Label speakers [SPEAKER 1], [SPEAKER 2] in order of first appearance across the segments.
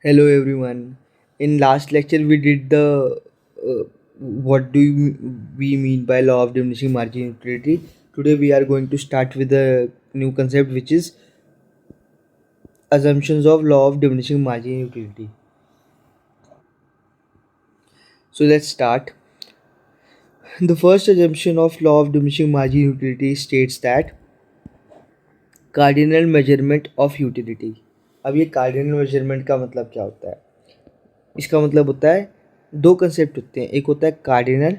[SPEAKER 1] Hello everyone. In last lecture we did the what do we mean by law of diminishing margin utility. Today we are going to start with a new concept which is assumptions of law of diminishing margin utility. So let's start. The first assumption of law of diminishing margin utility states that cardinal measurement of utility. अब ये cardinal measurement का मतलब क्या होता है? इसका मतलब होता है दो कंसेप्ट होते हैं, एक होता है कार्डिनल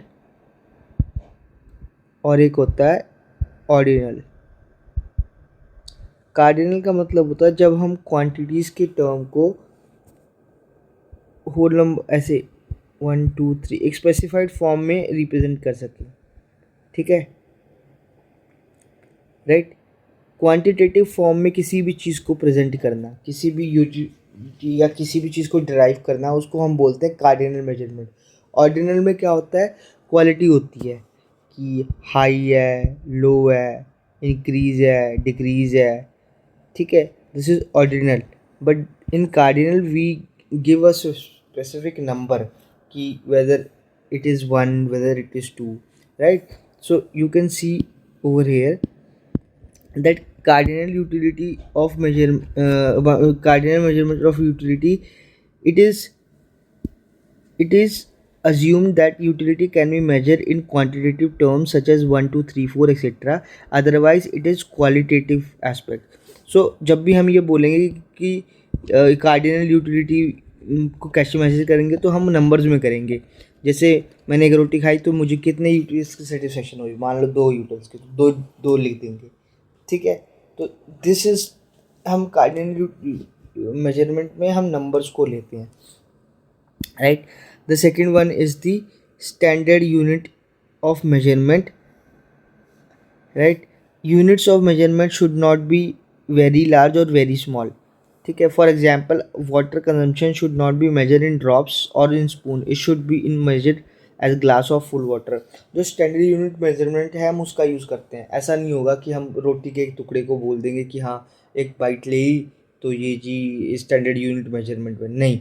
[SPEAKER 1] और एक होता है ऑर्डिनल। कार्डिनल का मतलब होता है जब हम क्वांटिटीज़ के टर्म को होल नंबर ऐसे 1 2 3 एक स्पेसिफाइड फॉर्म में रिप्रेजेंट कर सकें, ठीक है, राइट। क्वांटिटेटिव फॉर्म में किसी भी चीज़ को प्रेजेंट करना, किसी भी यूटिलिटी या किसी भी चीज़ को डिराइव करना, उसको हम बोलते हैं कार्डिनल मेजरमेंट। ऑर्डिनल में क्या होता है, क्वालिटी होती है कि हाई है, लो है, इंक्रीज है, डिक्रीज है, ठीक है। This is ordinal. But in cardinal we give a specific number कि whether it is 1, whether it is 2, right. So you can see over here that cardinal utility of cardinal measurement of utility, it is assumed that utility can be measured in quantitative terms such as 1 2 3 4 etc. Otherwise it is qualitative aspect. So जब भी हम ये बोलेंगे कि cardinal utility को कैसे message करेंगे तो हम नंबर्स में करेंगे। जैसे मैंने एक रोटी खाई तो मुझे कितने यूटिल्स की सेटिस्फेक्शन हुई, मान लो 2 यूटिल्स की, तो दो दो लिख देंगे, ठीक है। तो दिस इज, हम कार्डिनल मेजरमेंट में हम नंबर्स को लेते हैं, right. The second one is the standard unit of measurement, right. Units of measurement should not be very large और वेरी स्मॉल, ठीक है। For example water consumption should not be measure in drops और in spoon, it should be in measured as glass of full water. जो standard unit measurement है हम उसका use करते हैं। ऐसा नहीं होगा कि हम रोटी के एक टुकड़े को बोल देंगे कि हाँ एक बाइट ले ही तो ये जी स्टैंडर्ड यूनिट मेजरमेंट में नहीं,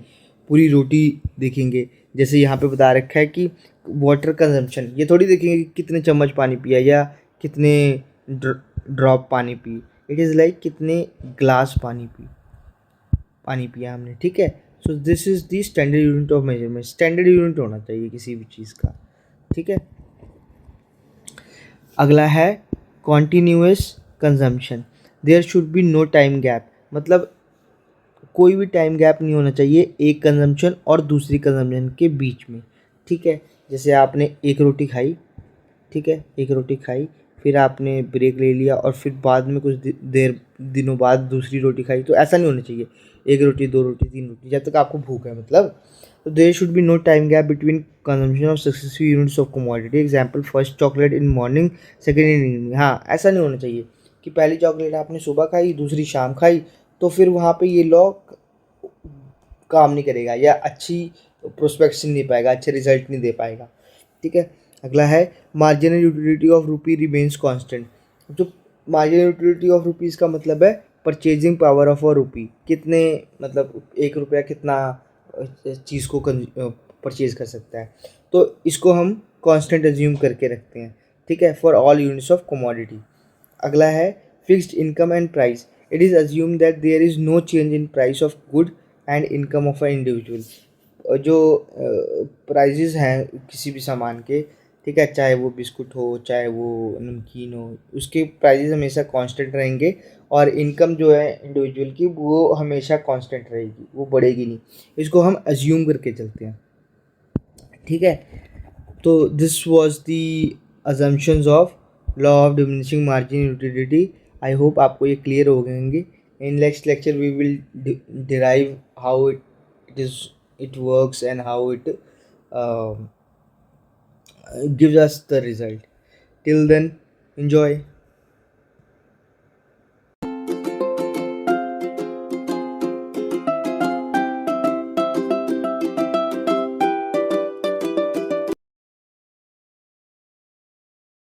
[SPEAKER 1] पूरी रोटी देखेंगे। जैसे यहाँ पे बता रखा है कि वाटर कंजम्पशन, ये थोड़ी देखेंगे कि कितने चम्मच पानी पिया या कितने ड्रॉप पानी पी, इट इज़ लाइक कितने ग्लास पानी पिया हमने, ठीक है। So this is the standard unit of measurement. Standard unit होना चाहिए किसी भी चीज़ का, ठीक है। अगला है continuous consumption. There should be no time gap, मतलब कोई भी टाइम गैप नहीं होना चाहिए एक कंजम्पशन और दूसरी कंजम्पशन के बीच में, ठीक है। जैसे आपने एक रोटी खाई, ठीक है, एक रोटी खाई, फिर आपने ब्रेक ले लिया और फिर बाद में कुछ देर दिनों बाद दूसरी रोटी खाई, तो ऐसा नहीं होना चाहिए। एक रोटी, दो रोटी, तीन रोटी, जब तक आपको भूख है मतलब। तो there should be no time gap between consumption of successive units of commodity. Example first chocolate in morning, second in evening. हाँ, ऐसा नहीं होना चाहिए कि पहली चॉकलेट आपने सुबह खाई, दूसरी शाम खाई, तो फिर वहाँ पे ये लॉ काम नहीं करेगा या अच्छी प्रोस्पेक्शन नहीं पाएगा, अच्छे रिजल्ट नहीं दे पाएगा, ठीक है। अगला है marginal utility of rupee remains constant. जो मार्जिनल यूटिलिटी ऑफ रुपीज़ का मतलब है परचेजिंग पावर ऑफ अ रुपी, कितने मतलब 1 रुपया कितना चीज़ को परचेज कर सकता है, तो इसको हम कांस्टेंट एज्यूम करके रखते हैं, ठीक है, for all units of commodity. अगला है fixed income and price. It is assume that there is no change in price of good and income of a individual. जो प्राइजेस हैं किसी भी सामान के, ठीक है, चाहे वो बिस्कुट हो, चाहे वो नमकीन हो, उसके प्राइजेस हमेशा कांस्टेंट रहेंगे और इनकम जो है इंडिविजुअल की वो हमेशा कांस्टेंट रहेगी, वो बढ़ेगी नहीं। इसको हम अज्यूम करके चलते हैं, ठीक है। तो this was the assumptions of law of diminishing marginal utility. I hope आपको ये क्लियर हो गए होंगे। In next lecture we will derive how it works and how it gives us the result. Till then, enjoy.